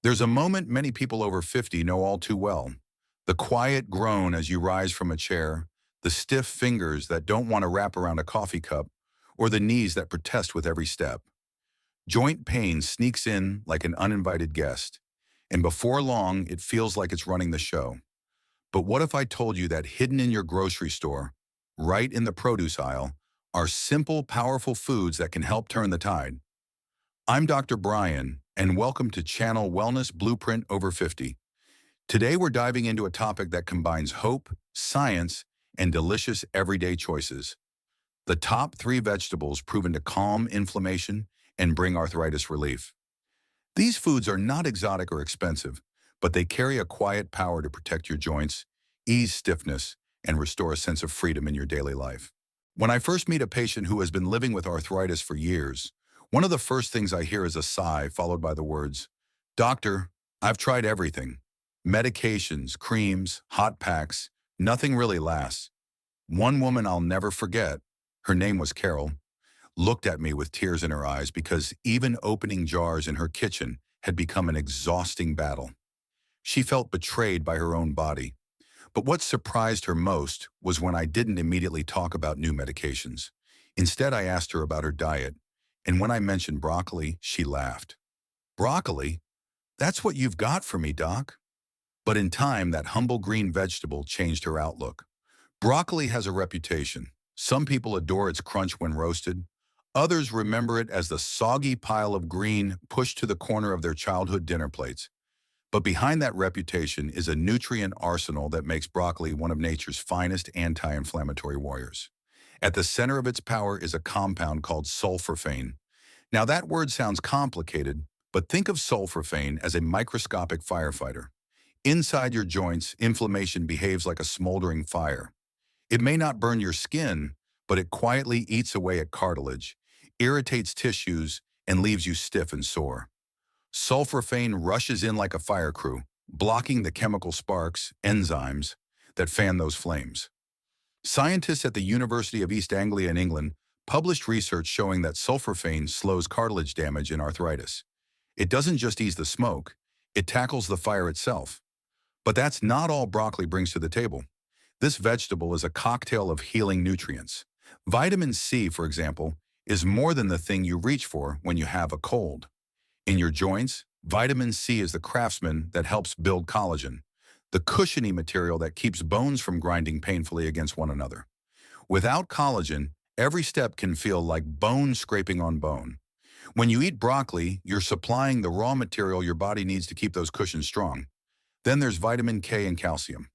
There's a moment many people over 50 know all too well. The quiet groan as you rise from a chair, the stiff fingers that don't want to wrap around a coffee cup, or the knees that protest with every step. Joint pain sneaks in like an uninvited guest, and before long, it feels like it's running the show. But what if I told you that hidden in your grocery store, right in the produce aisle, are simple, powerful foods that can help turn the tide? I'm Dr. Brian, and welcome to Channel Wellness Blueprint Over 50. Today we're diving into a topic that combines hope, science, and delicious everyday choices. The top three vegetables proven to calm inflammation and bring arthritis relief. These foods are not exotic or expensive, but they carry a quiet power to protect your joints, ease stiffness, and restore a sense of freedom in your daily life. When I first meet a patient who has been living with arthritis for years, one of the first things I hear is a sigh followed by the words, "Doctor, I've tried everything. Medications, creams, hot packs, nothing really lasts." One woman I'll never forget, her name was Carol, looked at me with tears in her eyes because even opening jars in her kitchen had become an exhausting battle. She felt betrayed by her own body. But what surprised her most was when I didn't immediately talk about new medications. Instead, I asked her about her diet, and when I mentioned broccoli, she laughed. "Broccoli? That's what you've got for me, Doc." But in time, that humble green vegetable changed her outlook. Broccoli has a reputation. Some people adore its crunch when roasted. Others remember it as the soggy pile of green pushed to the corner of their childhood dinner plates. But behind that reputation is a nutrient arsenal that makes broccoli one of nature's finest anti-inflammatory warriors. At the center of its power is a compound called sulforaphane. Now that word sounds complicated, but think of sulforaphane as a microscopic firefighter. Inside your joints, inflammation behaves like a smoldering fire. It may not burn your skin, but it quietly eats away at cartilage, irritates tissues, and leaves you stiff and sore. Sulforaphane rushes in like a fire crew, blocking the chemical sparks, enzymes, that fan those flames. Scientists at the University of East Anglia in England published research showing that sulforaphane slows cartilage damage in arthritis. It doesn't just ease the smoke, it tackles the fire itself. But that's not all broccoli brings to the table. This vegetable is a cocktail of healing nutrients. Vitamin C, for example, is more than the thing you reach for when you have a cold. In your joints, vitamin C is the craftsman that helps build collagen, the cushiony material that keeps bones from grinding painfully against one another. Without collagen, every step can feel like bone scraping on bone. When you eat broccoli, you're supplying the raw material your body needs to keep those cushions strong. Then there's vitamin K and calcium.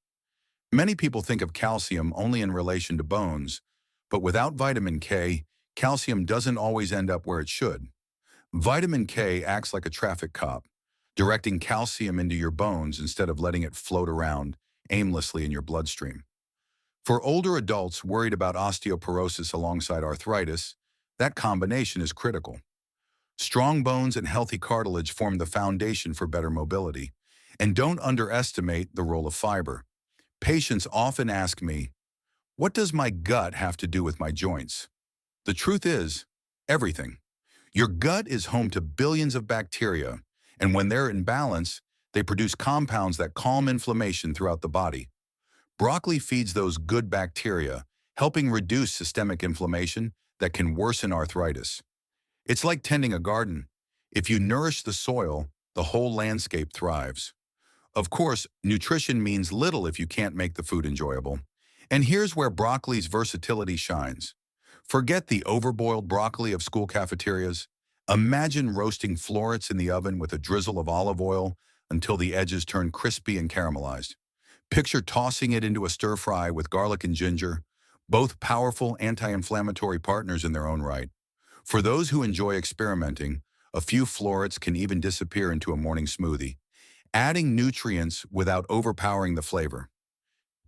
Many people think of calcium only in relation to bones, but without vitamin K, calcium doesn't always end up where it should. Vitamin K acts like a traffic cop, directing calcium into your bones instead of letting it float around aimlessly in your bloodstream. For older adults worried about osteoporosis alongside arthritis, that combination is critical. Strong bones and healthy cartilage form the foundation for better mobility. And don't underestimate the role of fiber. Patients often ask me, "What does my gut have to do with my joints?" The truth is, everything. Your gut is home to billions of bacteria, and when they're in balance, they produce compounds that calm inflammation throughout the body. Broccoli feeds those good bacteria, helping reduce systemic inflammation that can worsen arthritis. It's like tending a garden. If you nourish the soil, the whole landscape thrives. Of course, nutrition means little if you can't make the food enjoyable. And here's where broccoli's versatility shines. Forget the overboiled broccoli of school cafeterias. Imagine roasting florets in the oven with a drizzle of olive oil until the edges turn crispy and caramelized. Picture tossing it into a stir fry with garlic and ginger, both powerful anti-inflammatory partners in their own right. For those who enjoy experimenting, a few florets can even disappear into a morning smoothie, adding nutrients without overpowering the flavor.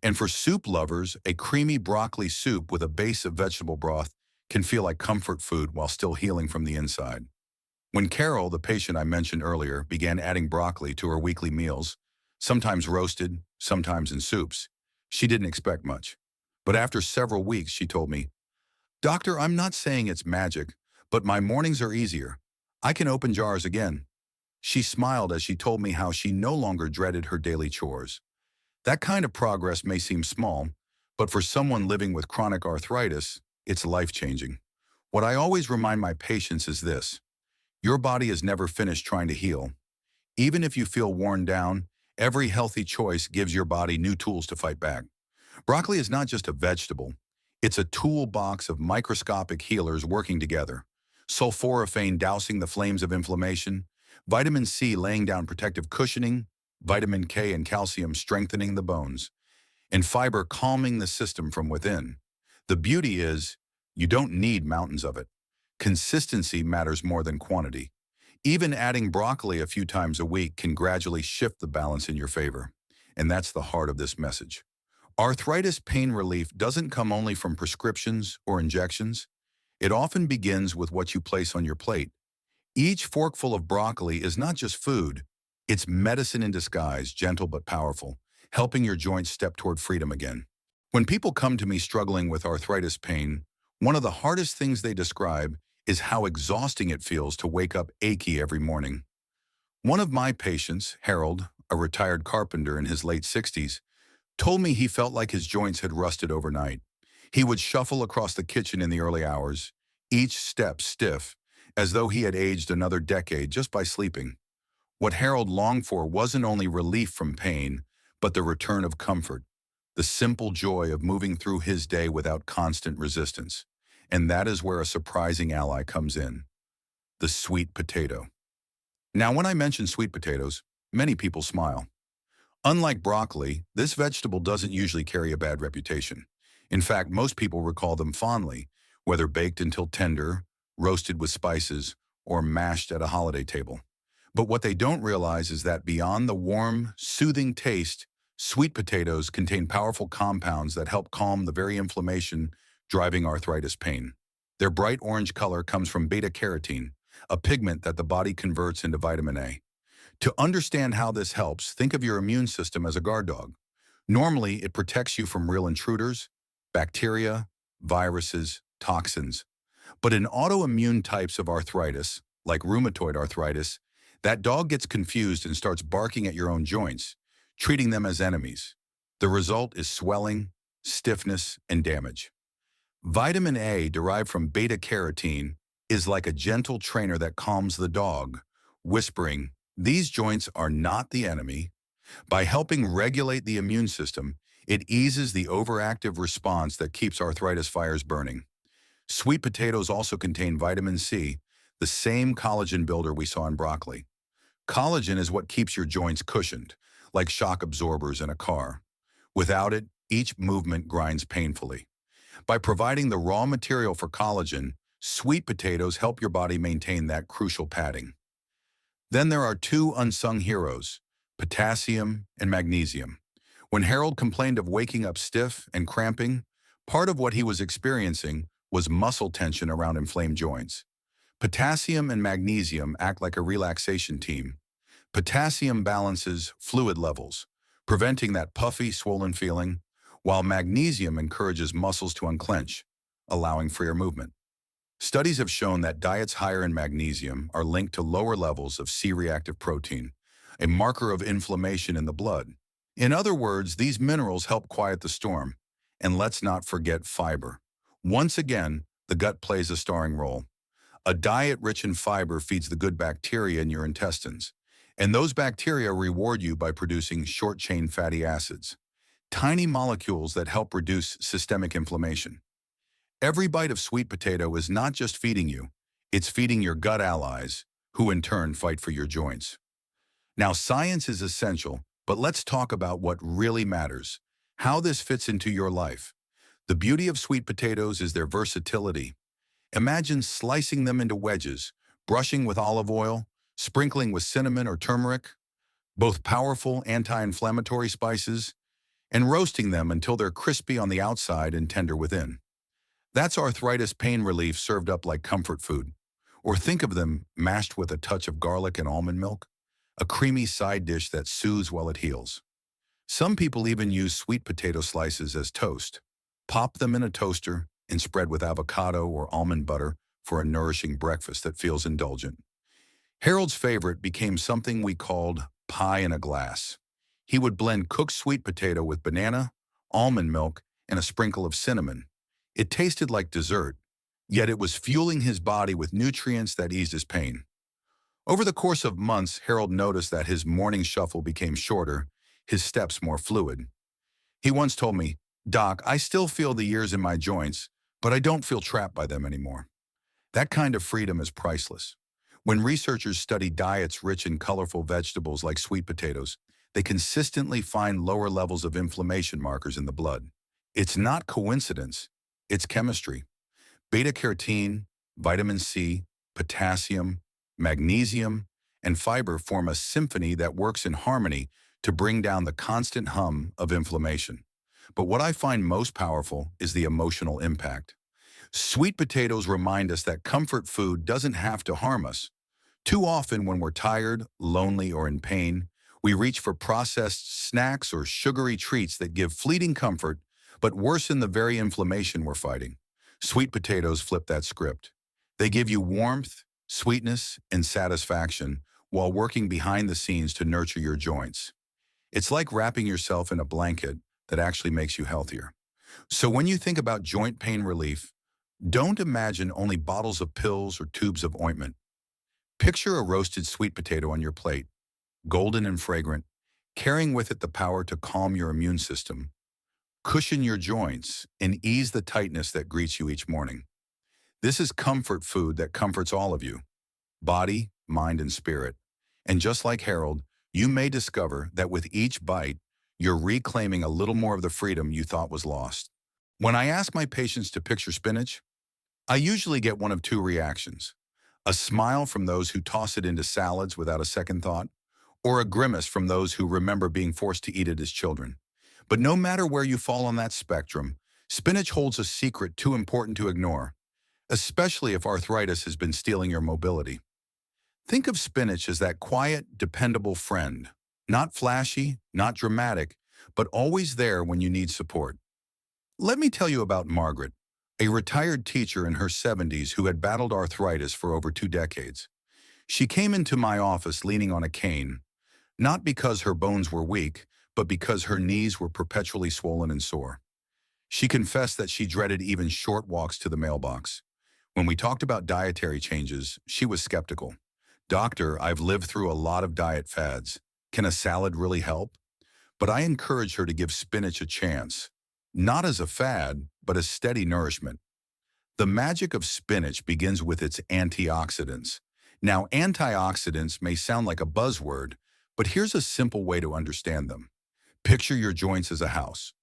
And for soup lovers, a creamy broccoli soup with a base of vegetable broth can feel like comfort food while still healing from the inside. When Carol, the patient I mentioned earlier, began adding broccoli to her weekly meals, sometimes roasted, sometimes in soups, she didn't expect much. But after several weeks, she told me, "Doctor, I'm not saying it's magic, but my mornings are easier. I can open jars again." She smiled as she told me how she no longer dreaded her daily chores. That kind of progress may seem small, but for someone living with chronic arthritis, it's life-changing. What I always remind my patients is this: your body is never finished trying to heal. Even if you feel worn down, every healthy choice gives your body new tools to fight back. Broccoli is not just a vegetable. It's a toolbox of microscopic healers working together. Sulforaphane dousing the flames of inflammation, vitamin C laying down protective cushioning, vitamin K and calcium strengthening the bones, and fiber calming the system from within. The beauty is, you don't need mountains of it. Consistency matters more than quantity. Even adding broccoli a few times a week can gradually shift the balance in your favor. And that's the heart of this message. Arthritis pain relief doesn't come only from prescriptions or injections. It often begins with what you place on your plate. Each forkful of broccoli is not just food, it's medicine in disguise, gentle but powerful, helping your joints step toward freedom again. When people come to me struggling with arthritis pain, one of the hardest things they describe is how exhausting it feels to wake up achy every morning. One of my patients, Harold, a retired carpenter in his late 60s, told me he felt like his joints had rusted overnight. He would shuffle across the kitchen in the early hours, each step stiff, as though he had aged another decade just by sleeping. What Harold longed for wasn't only relief from pain, but the return of comfort, the simple joy of moving through his day without constant resistance. And that is where a surprising ally comes in: the sweet potato. Now, when I mention sweet potatoes, many people smile. Unlike broccoli, this vegetable doesn't usually carry a bad reputation. In fact, most people recall them fondly, whether baked until tender, roasted with spices, or mashed at a holiday table. But what they don't realize is that beyond the warm, soothing taste, sweet potatoes contain powerful compounds that help calm the very inflammation driving arthritis pain. Their bright orange color comes from beta-carotene, a pigment that the body converts into vitamin A. To understand how this helps, think of your immune system as a guard dog. Normally, it protects you from real intruders, bacteria, viruses, toxins. But in autoimmune types of arthritis, like rheumatoid arthritis, that dog gets confused and starts barking at your own joints, treating them as enemies. The result is swelling, stiffness, and damage. Vitamin A, derived from beta-carotene, is like a gentle trainer that calms the dog, whispering, "These joints are not the enemy." By helping regulate the immune system, it eases the overactive response that keeps arthritis fires burning. Sweet potatoes also contain vitamin C, the same collagen builder we saw in broccoli. Collagen is what keeps your joints cushioned, like shock absorbers in a car. Without it, each movement grinds painfully. By providing the raw material for collagen, sweet potatoes help your body maintain that crucial padding. Then there are two unsung heroes: potassium and magnesium. When Harold complained of waking up stiff and cramping, part of what he was experiencing was muscle tension around inflamed joints. Potassium and magnesium act like a relaxation team. Potassium balances fluid levels, preventing that puffy, swollen feeling, while magnesium encourages muscles to unclench, allowing freer movement. Studies have shown that diets higher in magnesium are linked to lower levels of C-reactive protein, a marker of inflammation in the blood. In other words, these minerals help quiet the storm. And let's not forget fiber. Once again, the gut plays a starring role. A diet rich in fiber feeds the good bacteria in your intestines, and those bacteria reward you by producing short-chain fatty acids, tiny molecules that help reduce systemic inflammation. Every bite of sweet potato is not just feeding you, it's feeding your gut allies, who in turn fight for your joints. Now, science is essential, but let's talk about what really matters: how this fits into your life. The beauty of sweet potatoes is their versatility. Imagine slicing them into wedges, brushing with olive oil, sprinkling with cinnamon or turmeric, both powerful anti-inflammatory spices, and roasting them until they're crispy on the outside and tender within. That's arthritis pain relief served up like comfort food. Or think of them mashed with a touch of garlic and almond milk, a creamy side dish that soothes while it heals. Some people even use sweet potato slices as toast. Pop them in a toaster and spread with avocado or almond butter for a nourishing breakfast that feels indulgent. Harold's favorite became something we called pie in a glass. He would blend cooked sweet potato with banana, almond milk, and a sprinkle of cinnamon. It tasted like dessert, yet it was fueling his body with nutrients that eased his pain. Over the course of months, Harold noticed that his morning shuffle became shorter, his steps more fluid. He once told me, "Doc, I still feel the years in my joints, but I don't feel trapped by them anymore." That kind of freedom is priceless. When researchers study diets rich in colorful vegetables like sweet potatoes, they consistently find lower levels of inflammation markers in the blood. It's not coincidence, it's chemistry. Beta-carotene, vitamin C, potassium, magnesium, and fiber form a symphony that works in harmony to bring down the constant hum of inflammation. But what I find most powerful is the emotional impact. Sweet potatoes remind us that comfort food doesn't have to harm us. Too often when we're tired, lonely, or in pain, we reach for processed snacks or sugary treats that give fleeting comfort but worsen the very inflammation we're fighting. Sweet potatoes flip that script. They give you warmth, sweetness, and satisfaction while working behind the scenes to nurture your joints. It's like wrapping yourself in a blanket that actually makes you healthier. So when you think about joint pain relief, don't imagine only bottles of pills or tubes of ointment. Picture a roasted sweet potato on your plate, golden and fragrant, carrying with it the power to calm your immune system, cushion your joints, and ease the tightness that greets you each morning. This is comfort food that comforts all of you, body, mind, and spirit. And just like Harold, you may discover that with each bite, you're reclaiming a little more of the freedom you thought was lost. When I ask my patients to picture spinach, I usually get one of two reactions: a smile from those who toss it into salads without a second thought, or a grimace from those who remember being forced to eat it as children. But no matter where you fall on that spectrum, spinach holds a secret too important to ignore, especially if arthritis has been stealing your mobility. Think of spinach as that quiet, dependable friend, not flashy, not dramatic, but always there when you need support. Let me tell you about Margaret, a retired teacher in her 70s who had battled arthritis for over 2 decades. She came into my office leaning on a cane, not because her bones were weak, but because her knees were perpetually swollen and sore. She confessed that she dreaded even short walks to the mailbox. When we talked about dietary changes, she was skeptical. "Doctor, I've lived through a lot of diet fads. Can a salad really help?" But I encouraged her to give spinach a chance, not as a fad, but as steady nourishment. The magic of spinach begins with its antioxidants. Now, antioxidants may sound like a buzzword, but here's a simple way to understand them. Picture your joints as a house.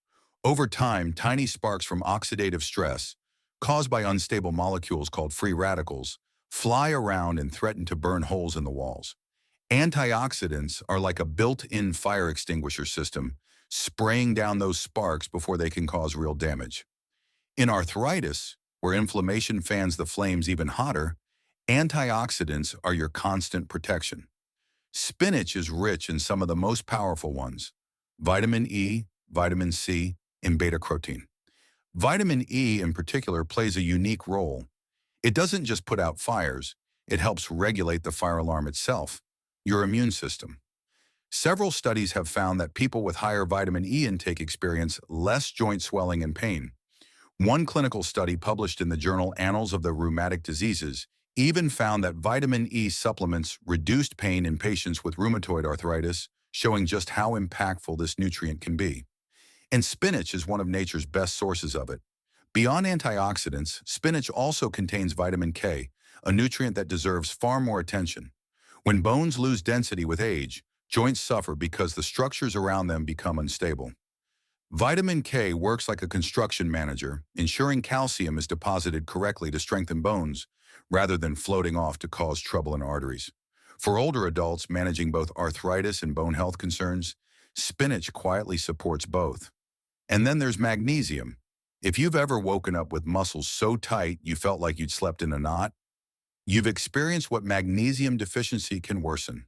Over time, tiny sparks from oxidative stress, caused by unstable molecules called free radicals, fly around and threaten to burn holes in the walls. Antioxidants are like a built-in fire extinguisher system, spraying down those sparks before they can cause real damage. In arthritis, where inflammation fans the flames even hotter, antioxidants are your constant protection. Spinach is rich in some of the most powerful ones: vitamin E, vitamin C, and beta-carotene. Vitamin E in particular plays a unique role. It doesn't just put out fires, it helps regulate the fire alarm itself, your immune system. Several studies have found that people with higher vitamin E intake experience less joint swelling and pain. One clinical study published in the journal Annals of the Rheumatic Diseases even found that vitamin E supplements reduced pain in patients with rheumatoid arthritis, showing just how impactful this nutrient can be. And spinach is one of nature's best sources of it. Beyond antioxidants, spinach also contains vitamin K, a nutrient that deserves far more attention. When bones lose density with age, joints suffer because the structures around them become unstable. Vitamin K works like a construction manager, ensuring calcium is deposited correctly to strengthen bones, rather than floating off to cause trouble in arteries. For older adults managing both arthritis and bone health concerns, spinach quietly supports both. And then there's magnesium. If you've ever woken up with muscles so tight you felt like you'd slept in a knot, you've experienced what magnesium deficiency can worsen.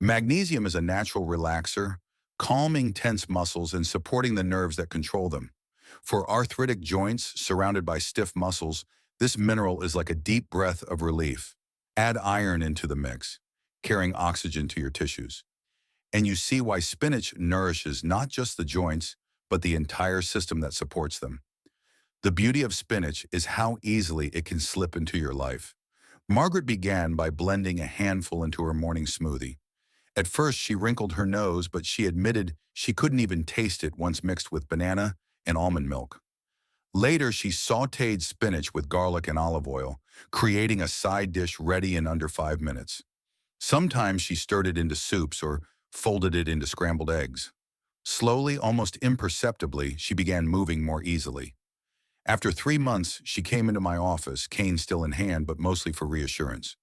Magnesium is a natural relaxer, calming tense muscles and supporting the nerves that control them. For arthritic joints surrounded by stiff muscles, this mineral is like a deep breath of relief. Add iron into the mix. carrying oxygen to your tissues. And you see why spinach nourishes not just the joints, but the entire system that supports them. The beauty of spinach is how easily it can slip into your life. Margaret began by blending a handful into her morning smoothie. At first, she wrinkled her nose, but she admitted she couldn't even taste it once mixed with banana and almond milk. Later, she sautéed spinach with garlic and olive oil, creating a side dish ready in under 5 minutes. Sometimes she stirred it into soups or folded it into scrambled eggs. Slowly, almost imperceptibly, she began moving more easily. After 3 months, she came into my office, cane still in hand, but mostly for reassurance.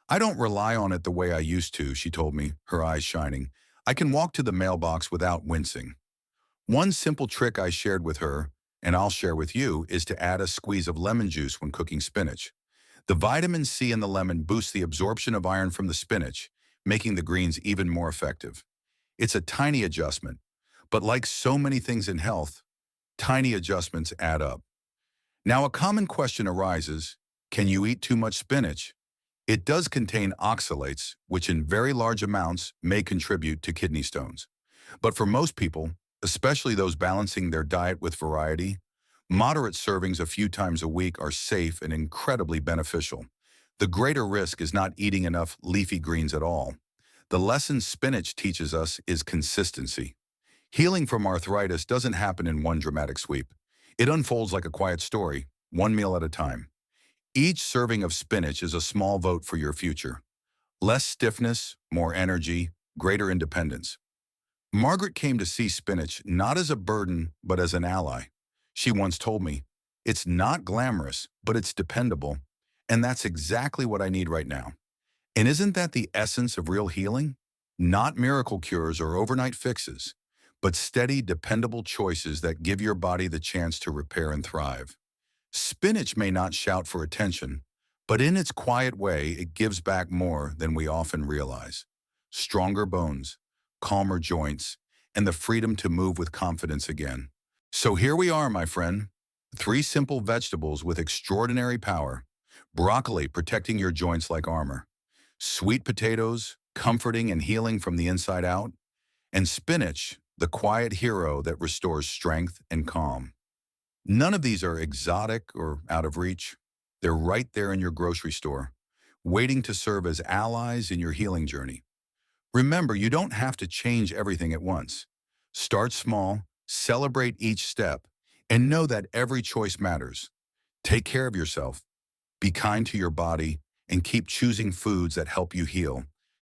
I don't rely on it the way I used to, she told me, her eyes shining. I can walk to the mailbox without wincing. One simple trick I shared with her, and I'll share with you, is to add a squeeze of lemon juice when cooking spinach. The vitamin C in the lemon boosts the absorption of iron from the spinach, making the greens even more effective. It's a tiny adjustment, but like so many things in health, tiny adjustments add up. Now, a common question arises, can you eat too much spinach? It does contain oxalates, which in very large amounts may contribute to kidney stones. But for most people, especially those balancing their diet with variety, moderate servings a few times a week are safe and incredibly beneficial. The greater risk is not eating enough leafy greens at all. The lesson spinach teaches us is consistency. Healing from arthritis doesn't happen in one dramatic sweep. It unfolds like a quiet story, one meal at a time. Each serving of spinach is a small vote for your future. Less stiffness, more energy, greater independence. Margaret came to see spinach not as a burden, but as an ally. She once told me, "It's not glamorous, but it's dependable." And that's exactly what I need right now. And isn't that the essence of real healing? Not miracle cures or overnight fixes, but steady, dependable choices that give your body the chance to repair and thrive. Spinach may not shout for attention, but in its quiet way, it gives back more than we often realize. Stronger bones, calmer joints, and the freedom to move with confidence again. So here we are, my friend. Three simple vegetables with extraordinary power. Broccoli protecting your joints like armor. Sweet potatoes, comforting and healing from the inside out. And spinach, the quiet hero that restores strength and calm. None of these are exotic or out of reach. They're right there in your grocery store, waiting to serve as allies in your healing journey. Remember, you don't have to change everything at once. Start small, celebrate each step, and know that every choice matters. Take care of yourself, be kind to your body, and keep choosing foods that help you heal.